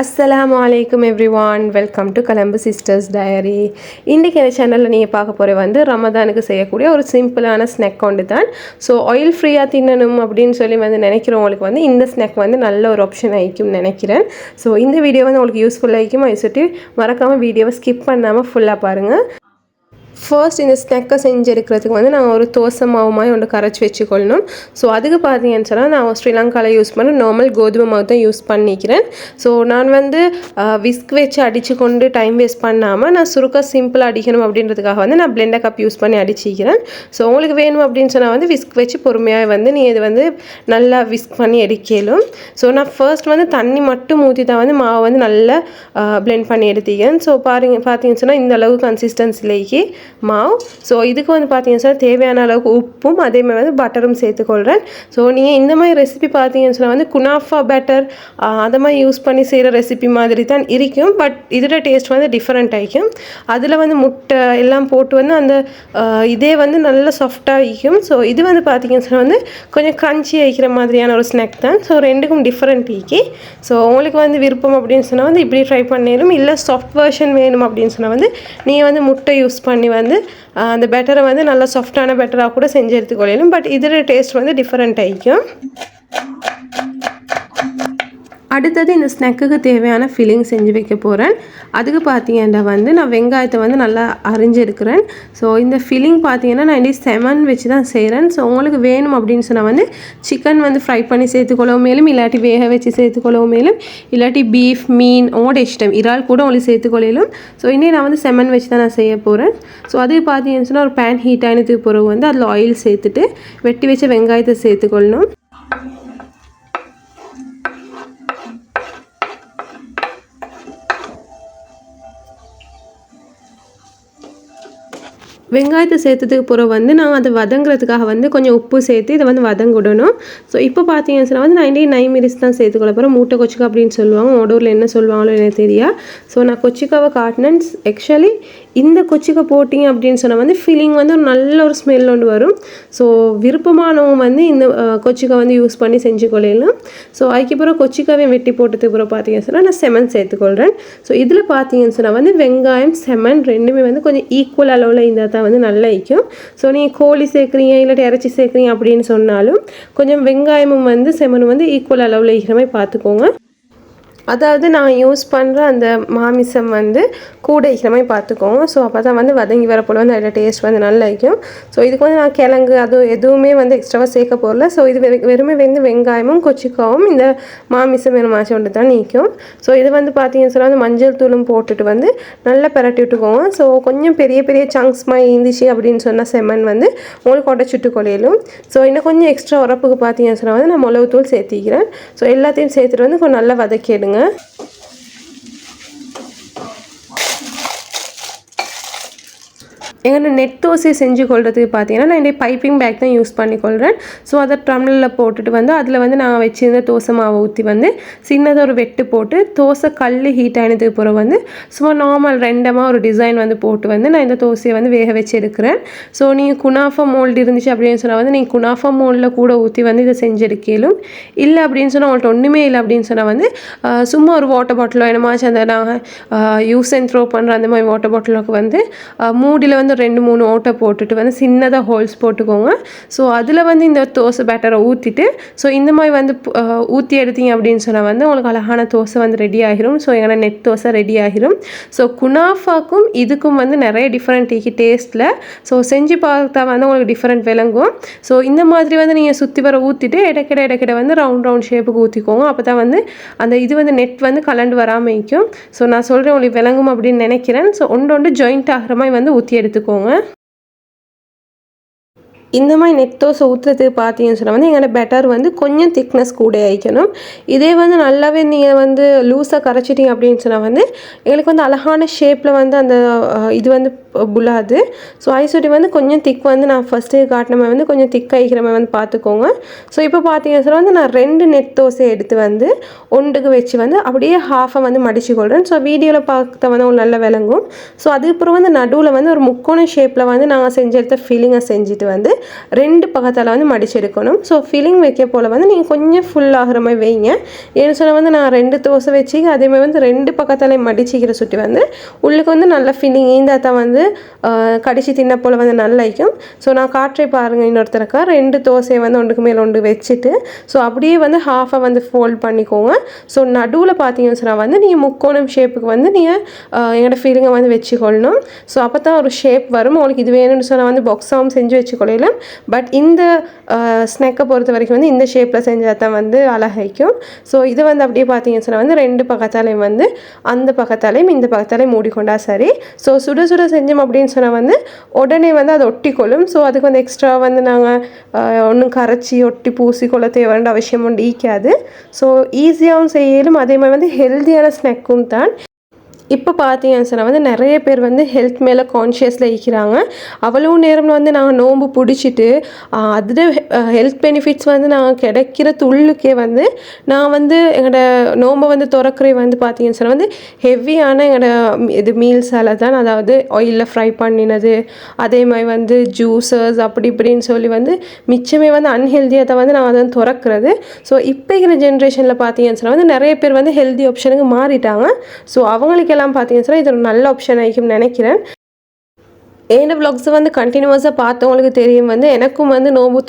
அஸ்ஸலாமு அலைக்கும் everyone, welcome to Colombo sisters diary. இன்றைக்கி இந்த சேனலில் நீங்கள் பார்க்க போகிற வந்து ரமதானுக்கு செய்யக்கூடிய ஒரு சிம்பிளான ஸ்நாக் கொண்டு தான். ஸோ ஆயில் ஃப்ரீயாக தின்னணும் அப்படின்னு சொல்லி வந்து நினைக்கிறவங்களுக்கு வந்து இந்த ஸ்நாக் வந்து நல்ல ஒரு ஆப்ஷன் ஆகிக்கும்னு நினைக்கிறேன். ஸோ இந்த வீடியோ வந்து உங்களுக்கு யூஸ்ஃபுல்லாக ஆகிக்கும். அதை சுற்றி மறக்காமல் வீடியோவை ஸ்கிப் பண்ணாமல் ஃபுல்லாக பாருங்கள். ஃபர்ஸ்ட் இந்த ஸ்நாக்கை செஞ்செடுக்கிறதுக்கு வந்து நான் ஒரு தோசை மாவு மாதிரி ஒன்று கரைச்சி வச்சுக்கொள்ளணும். ஸோ அதுக்கு பார்த்தீங்கன்னு சொன்னால் நான் ஸ்ரீலங்காவில் யூஸ் பண்ண நார்மல் கோதுமை மாவு தான் யூஸ் பண்ணிக்கிறேன். ஸோ நான் வந்து விஸ்க் வச்சு அடித்து கொண்டு டைம் வேஸ்ட் பண்ணாமல் நான் சுருக்க சிம்பிளாக அடிக்கணும் அப்படின்றதுக்காக வந்து நான் பிளெண்டர் கப் யூஸ் பண்ணி அடிச்சிக்கிறேன். ஸோ உங்களுக்கு வேணும் அப்படின்னு சொன்னால் வந்து விஸ்க் வச்சு பொறுமையாக வந்து நீ இது வந்து நல்லா விஸ்க் பண்ணி எடுக்கலும். ஸோ நான் ஃபர்ஸ்ட் வந்து தண்ணி மட்டும் ஊற்றி தான் வந்து மாவை வந்து நல்லா பிளெண்ட் பண்ணி எடுத்திக்கிறேன். ஸோ பார்த்தீங்கன்னு சொன்னால் இந்த அளவு கன்சிஸ்டன்சிலேக்கு மாவு. ஸோ இதுக்கு வந்து பார்த்தீங்கன்னா சார் தேவையான அளவுக்கு உப்பும் அதே மாதிரி வந்து பட்டரும் சேர்த்துக்கொள்கிறேன். ஸோ நீங்கள் இந்த மாதிரி ரெசிபி பார்த்தீங்கன்னு சொன்னால் வந்து குனாஃபா பேட்டர் அதை மாதிரி யூஸ் பண்ணி செய்கிற ரெசிபி மாதிரி தான் இருக்கும். பட் இதோட டேஸ்ட் வந்து டிஃப்ரெண்ட் ஆகிக்கும். அதில் வந்து முட்டை எல்லாம் போட்டு வந்து அந்த இதே வந்து நல்ல சாஃப்டாக இருக்கும். ஸோ இது வந்து பார்த்தீங்கன்னு சொன்னால் வந்து கொஞ்சம் க்ரன்ச்சி ஆகிக்கிற மாதிரியான ஒரு ஸ்நாக் தான். ஸோ ரெண்டுக்கும் டிஃப்ரெண்ட் ஈக்கி. ஸோ உங்களுக்கு வந்து விருப்பம் அப்படின்னு சொன்னால் வந்து இப்படி ட்ரை பண்ணிடும். இல்லை சாஃப்ட் வெர்ஷன் வேணும் அப்படின்னு சொன்னால் வந்து நீங்கள் வந்து முட்டை யூஸ் பண்ணி வந்து அந்த பெட்டரை வந்து நல்லா சாஃப்டான பெட்டராக கூட செஞ்சு எடுத்துக்கொள்ளலாம். பட் இதோட டேஸ்ட் வந்து டிஃப்ரெண்ட் ஆகிக்கும். அடுத்தது இந்த ஸ்நாக்குக்கு தேவையான ஃபில்லிங் செஞ்சு வைக்க போகிறேன். அதுக்கு பார்த்தீங்கன்னா வந்து நான் வெங்காயத்தை வந்து நல்லா அரிஞ்சு எடுக்கிறேன். ஸோ இந்த ஃபில்லிங் பார்த்தீங்கன்னா நான் இன்றைக்கி செமன் வச்சு தான் செய்கிறேன். ஸோ உங்களுக்கு வேணும் அப்படின்னு சொன்னால் வந்து சிக்கன் வந்து ஃப்ரை பண்ணி சேர்த்துக்கொள்ளவும் மேலும், இல்லாட்டி வேக வச்சு சேர்த்துக்கொள்ளவும் மேலும், இல்லாட்டி பீஃப் மீன் உங்களோட இஷ்டம் இறால் கூட உங்களுக்கு சேர்த்துக்கொள்ளும். ஸோ இன்னும் நான் வந்து செமன் வச்சு தான் நான் செய்ய போகிறேன். ஸோ அது பார்த்தீங்கன்னு சொன்னால் ஒரு பேன் ஹீட் ஆனதுக்கு பிறகு வந்து அதில் ஆயில் சேர்த்துட்டு வெட்டி வச்ச வெங்காயத்தை சேர்த்துக்கொள்ளணும். வெங்காயத்தை சேர்த்ததுக்கு பிறகு வந்து நான் அதை வதங்குறதுக்காக வந்து கொஞ்சம் உப்பு சேர்த்து இதை வந்து வதங்கிடணும். ஸோ இப்போ பார்த்தீங்கன்னு சொன்னால் வந்து 99 மினிட்ஸ் தான் சேர்த்துக்கொள்ள போகிறேன். மூட்டை கொச்சிக்கா அப்படின்னு சொல்லுவாங்க, ஓடூரில் என்ன சொல்லுவாங்களோ எனக்கு தெரியா. ஸோ நான் கொச்சிக்காவை காட்டினேன். ஆக்சுவலி இந்த கொச்சிக்கா போட்டிங்க அப்படின்னு சொன்னால் வந்து ஃபீலிங் வந்து ஒரு நல்ல ஒரு ஸ்மெல் ஒன்று வரும். ஸோ விருப்பமானவங்க வந்து இந்த கொச்சிக்கா வந்து யூஸ் பண்ணி செஞ்சு கொள்ளலாம். ஸோ அதுக்கப்புறம் கொச்சிக்காவையும் வெட்டி போட்டதுக்கு அப்புறம் பார்த்தீங்கன்னு சொன்னால் நான் செமன் சேர்த்துக்கொள்கிறேன். ஸோ இதில் பார்த்தீங்கன்னு சொன்னால் வந்து வெங்காயம் செமன் ரெண்டுமே வந்து கொஞ்சம் ஈக்குவல் அளவில் இருந்தால் தான் வந்து நல்லா இருக்கும். ஸோ நீங்கள் கோழி சேர்க்குறீங்க இல்லாட்டி இறைச்சி சேர்க்குறீங்க அப்படின்னு சொன்னாலும் கொஞ்சம் வெங்காயமும் வந்து செமனும் வந்து ஈக்குவல் அளவில் இருக்கிற மாதிரி பார்த்துக்கோங்க. அதாவது நான் யூஸ் பண்ணுற அந்த மாமிசம் வந்து கூட இருக்கிற மாதிரி பார்த்துக்கோங்க. ஸோ அப்போ தான் வந்து வதங்கி வரப்போல வந்து அதில் டேஸ்ட் வந்து நல்லா இருக்கும். ஸோ இதுக்கு வந்து நான் கிழங்கு அது எதுவுமே வந்து எக்ஸ்ட்ராவாக சேர்க்க போகல. ஸோ இது வெறுமே வந்து வெங்காயமும் கொச்சிக்காவும் இந்த மாமிசம் வேணும் மாற்றி ஒன்று தான் நிற்கும். ஸோ இது வந்து பார்த்தீங்கன்னு சொன்னால் வந்து மஞ்சள் தூளும் போட்டுட்டு வந்து நல்லா பரட்டி விட்டுக்கோங்க. ஸோ கொஞ்சம் பெரிய பெரிய சங்க்ஸ் மாதிரி இருந்துச்சு அப்படின்னு சொன்னால் செம்மன் வந்து உங்களுக்கு உடச்சிட்டு கொள்ளையிலும். ஸோ இன்னும் கொஞ்சம் எக்ஸ்ட்ரா உரப்புக்கு பார்த்தீங்கன்னு சொன்னால் வந்து நான் மிளகு தூள் சேர்த்திக்கிறேன். ஸோ எல்லாத்தையும் சேர்த்துட்டு வந்து கொஞ்சம் நல்லா வதக்கிடுங்க. எங்கன்னா நெட் தோசை செஞ்சு கொள்றதுக்கு பார்த்தீங்கன்னா நான் என்னுடைய பைப்பிங் பேக் தான் யூஸ் பண்ணிக்கொள்கிறேன். ஸோ அதை டம்ளரில் போட்டுட்டு வந்து அதில் வந்து நான் வச்சுருந்த தோசை மாவை ஊற்றி வந்து சின்னதாக ஒரு வெட்டு போட்டு தோசை கல் ஹீட் ஆனதுக்கு பிறகு வந்து சும்மா நார்மல் ரெண்டமாக ஒரு டிசைன் வந்து போட்டு வந்து நான் இந்த தோசையை வந்து வேக வச்சு எடுக்கிறேன். ஸோ நீங்கள் குனாஃபா மோல்டு இருந்துச்சு அப்படின்னு சொன்னால் வந்து நீங்கள் குனாஃபா மோல்டில் கூட ஊற்றி வந்து இதை செஞ்சு எடுக்கலும். இல்லை அப்படின்னு சொன்னால் உங்கள்கிட்ட ஒன்றுமே இல்லை அப்படின்னு சொன்னால் வந்து சும்மா ஒரு வாட்டர் பாட்டிலோ என்னமாச்சு அந்த நாங்கள் யூஸ் அண்ட் த்ரோ பண்ணுற அந்த மாதிரி வாட்டர் பாட்டிலுக்கு வந்து மூடியில் வந்து 2-3 ஓட்டை போட்டுட்டு வந்து சின்னதாக ஹோல்ஸ் போட்டுக்கோங்க. ஸோ அதில் வந்து இந்த தோசை பேட்டரை ஊற்றிட்டு ஸோ இந்த மாதிரி வந்து ஊற்றி எடுத்தீங்க அப்படின்னு சொன்னால் வந்து உங்களுக்கு அழகான தோசை வந்து ரெடி ஆகிரும். ஸோ எங்கன்னா நெட் தோசை ரெடி ஆகிரும். ஸோ குனாஃபாக்கும் இதுக்கும் வந்து நிறைய டிஃப்ரெண்ட் டேஸ்ட்டில். ஸோ செஞ்சு பார்த்தா வந்து உங்களுக்கு டிஃப்ரெண்ட் விளங்கும். ஸோ இந்த மாதிரி வந்து நீங்கள் சுற்றி வர ஊற்றிட்டு இடைக்கிட வந்து ரவுண்ட் ஷேப்புக்கு ஊற்றிக்கோங்க. அப்போ தான் வந்து அந்த இது வந்து நெட் வந்து கலண்டு வராமல் இருக்கும். ஸோ நான் சொல்கிறேன் உங்களுக்கு விளங்கும் அப்படின்னு நினைக்கிறேன். ஸோ ஒன்று ஜாயிண்ட் ஆகிற மாதிரி வந்து ஊற்றி எடுத்துக்கோங்க. இந்த மாதிரி நெட் தோசை ஊற்றுறதுக்கு பார்த்தீங்கன்னு சொன்னால் வந்து எங்களோட பெட்டர் வந்து கொஞ்சம் திக்னஸ் கூட ஆகிக்கணும். இதே வந்து நல்லாவே நீங்கள் வந்து லூஸாக கரைச்சிட்டிங்க அப்படின்னு சொன்னால் வந்து எங்களுக்கு வந்து அழகான ஷேப்பில் வந்து அந்த இது வந்து புல்லாது. ஸோ ஐசோட்டி வந்து கொஞ்சம் திக் வந்து நான் ஃபஸ்ட்டு காட்டின மாதிரி வந்து கொஞ்சம் திக் ஆகிக்கிற மாதிரி வந்து பார்த்துக்கோங்க. ஸோ இப்போ பார்த்தீங்கன்னா சொன்னால் வந்து நான் 2 நெட் தோசை எடுத்து வந்து ஒன்றுக்கு வச்சு வந்து அப்படியே ஹாஃபை வந்து மடிச்சுக்கொள்கிறேன். ஸோ வீடியோவில் பார்த்த வந்து உங்களுக்கு நல்லா விளங்கும். ஸோ அதுக்கப்புறம் வந்து நடுவில் வந்து ஒரு முக்கோண ஷேப்பில் வந்து நாங்கள் செஞ்சு எடுத்த ஃபீலிங்கை செஞ்சுட்டு வந்து 2 பக்கத்தால் வந்து மடிச்சு எடுக்கணும். ஸோ ஃபில்லிங் வைக்க போல் வந்து நீங்கள் கொஞ்சம் ஃபுல் ஆகிற மாதிரி வைங்க. ஏன்னு சொன்னால் வந்து நான் 2 தோசை வச்சு அதேமாதிரி வந்து 2 பக்கத்தாலே மடிச்சிக்கிற சுட்டி வந்து உள்ளுக்கு வந்து நல்லா ஃபில்லிங் ஈந்தால் தான் வந்து கடிச்சு தின்ன போல் வந்து நல்லா இருக்கும். ஸோ நான் காற்றை பாருங்கள் இன்னொருத்தருக்கா 2 தோசையை வந்து ஒன்றுக்கு மேலே ஒன்று வச்சுட்டு ஸோ அப்படியே வந்து ஹாஃபாக வந்து ஃபோல்ட் பண்ணிக்கோங்க. ஸோ நடுவில் பார்த்தீங்கன்னு சொன்னால் வந்து நீங்கள் முக்கோணம் ஷேப்புக்கு வந்து நீங்கள் எங்களோட ஃபீலிங்கை வந்து வச்சுக்கொள்ளணும். ஸோ அப்போ தான் ஒரு ஷேப் வரும். உங்களுக்கு இது வேணும்னு சொன்னால் வந்து பாக்ஸாகவும் செஞ்சு வச்சுக்கொள்ளலாம். பட் இந்த ஸ்நாக்கை பொறுத்த வரைக்கும் வந்து இந்த ஷேப்பில் செஞ்சால் தான் வந்து அழகாய்க்கும். ஸோ இது வந்து அப்படியே பார்த்தீங்கன்னு சொன்னால் வந்து 2 பக்கத்தாலையும் வந்து அந்த பக்கத்தாலையும் இந்த பக்கத்தாலையும் மூடிக்கொண்டா சரி. ஸோ சுட சுட செஞ்சோம் அப்படின்னு சொன்னால் வந்து உடனே வந்து அது ஒட்டிக்கொள்ளும். ஸோ அதுக்கு வந்து எக்ஸ்ட்ரா வந்து நாங்கள் ஒன்றும் கரைச்சி ஒட்டி பூசிக்கொள்ள தேவையான அவசியம் ஒன்று ஈக்காது. ஸோ ஈஸியாகவும் செய்யலும் அதே மாதிரி வந்து ஹெல்த்தியான ஸ்நாக்கும் தான். இப்போ பார்த்தீங்கன்னு சொன்னால் வந்து நிறைய பேர் வந்து ஹெல்த் மேலே கான்ஷியஸில் இருக்கிறாங்க. அவ்வளோ நேரம் வந்து நாங்கள் நோன்பு பிடிச்சிட்டு அதில் ஹெல்த் பெனிஃபிட்ஸ் வந்து நாங்கள் கிடைக்கிற துள்ளுக்கே வந்து நான் வந்து எங்களோட நோன்பை வந்து திறக்கிறே வந்து பார்த்தீங்கன்னு சொன்னால் வந்து ஹெவியான எங்களோட இது மீல்ஸால் தான், அதாவது ஆயிலில் ஃப்ரை பண்ணினது அதே மாதிரி வந்து ஜூஸஸ் அப்படி இப்படின்னு சொல்லி வந்து மிச்சமே வந்து அன்ஹெல்த்தியாக தான் வந்து நாங்கள் அதை வந்து திறக்கிறது. ஸோ இப்போ இருக்கிற ஜென்ரேஷனில் பார்த்தீங்கன்னு சொன்னால் வந்து நிறைய பேர் வந்து ஹெல்த்தி ஆப்ஷனுக்கு மாறிட்டாங்க. ஸோ அவங்களுக்கு எல்லாம் பார்த்தீங்கன்னு சொன்னால் இது ஒரு நல்ல ஆப்ஷன் ஆகிக்கும்னு நினைக்கிறேன். என்னோடய வ்ளாக்ஸை வந்து கண்டினியூஸாக பார்த்தவங்களுக்கு தெரியும் வந்து எனக்கும் வந்து நோம்பு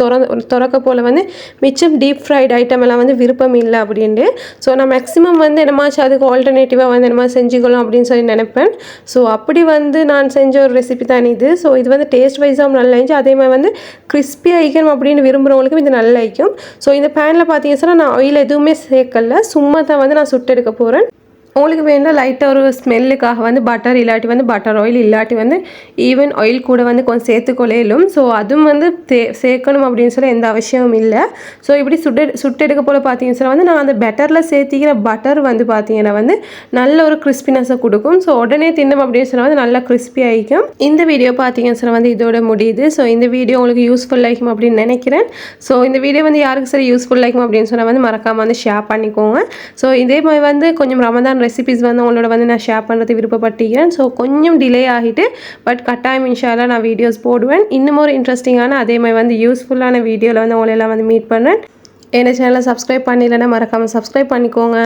திறக்க போல் வந்து மிச்சம் டீப் ஃப்ரைட் ஐட்டம் எல்லாம் வந்து விருப்பம் இல்லை அப்படின்ட்டு. ஸோ நான் மேக்ஸிமம் வந்து என்னமாச்சு அதுக்கு ஆல்டர்னேட்டிவாக வந்து என்னமா செஞ்சுக்கலாம் அப்படின்னு சொல்லி நினைப்பேன். ஸோ அப்படி வந்து நான் செஞ்ச ஒரு ரெசிபி தான் இது. ஸோ இது வந்து டேஸ்ட் வைஸாகவும் நல்லா இருந்துச்சு. அதே மாதிரி வந்து கிறிஸ்பியாக ஐக்கணும் அப்படின்னு விரும்புகிறவங்களுக்கும் இது நல்லா ஐக்கும். ஸோ இந்த பேனில் பார்த்தீங்கன்னா சொன்னால் நான் ஆயில் எதுவுமே சேர்க்கல, சும்மா தான் வந்து நான் சுட்டு எடுக்க போகிறேன். உங்களுக்கு வேண்டாம் லைட்டாக ஒரு ஸ்மெல்லுக்காக வந்து பட்டர் இல்லாட்டி வந்து பட்டர் ஆயில் இல்லாட்டி வந்து ஈவன் ஆயில் கூட வந்து கொஞ்சம் சேர்த்துக்கொள்ளையிலும். ஸோ அதுவும் வந்து சேர்க்கணும் அப்படின்னு சொல்லி எந்த அவசியமும் இல்லை. ஸோ இப்படி சுட்டு எடுக்க போல் பார்த்தீங்கன்னு சொன்னால் வந்து நான் அந்த பெட்டரில் சேர்த்திக்கிற பட்டர் வந்து பார்த்தீங்கன்னா வந்து நல்ல ஒரு கிறிஸ்பினஸை கொடுக்கும். ஸோ உடனே தின்னும் அப்படின்னு சொன்னால் வந்து நல்லா கிறிஸ்பி ஆகிக்கும். இந்த வீடியோ பார்த்தீங்கன்னு சொன்னால் வந்து இதோட முடியுது. ஸோ இந்த வீடியோ உங்களுக்கு யூஸ்ஃபுல் ஆகிக்கும் அப்படின்னு நினைக்கிறேன். ஸோ இந்த வீடியோ வந்து யாருக்கு சரி யூஸ்ஃபுல் ஆகிக்கும் அப்படின்னு சொன்னால் வந்து மறக்காமல் வந்து ஷேர் பண்ணிக்கோங்க. ஸோ இதே மாதிரி வந்து கொஞ்சம் ரமதான் ரெசிபிஸ் வந்து உங்களோட வந்து நான் ஷேர் பண்ணுறது விருப்பப்பட்டிருக்கேன். ஸோ கொஞ்சம் டிலே ஆகிட்டு பட் கட்டாயம் இன்ஷா அல்லாஹ் நான் வீடியோஸ் போடுவேன். இன்னும் ஒரு இன்ட்ரெஸ்டிங்கான அதே மாதிரி வந்து யூஸ்ஃபுல்லான வீடியோவில் வந்து உங்களெல்லாம் வந்து மீட் பண்ணுறேன். என்ன சேனலை சப்ஸ்கிரைப் பண்ணிடலைன்னா மறக்காமல் சப்ஸ்கிரைப் பண்ணிக்கோங்க.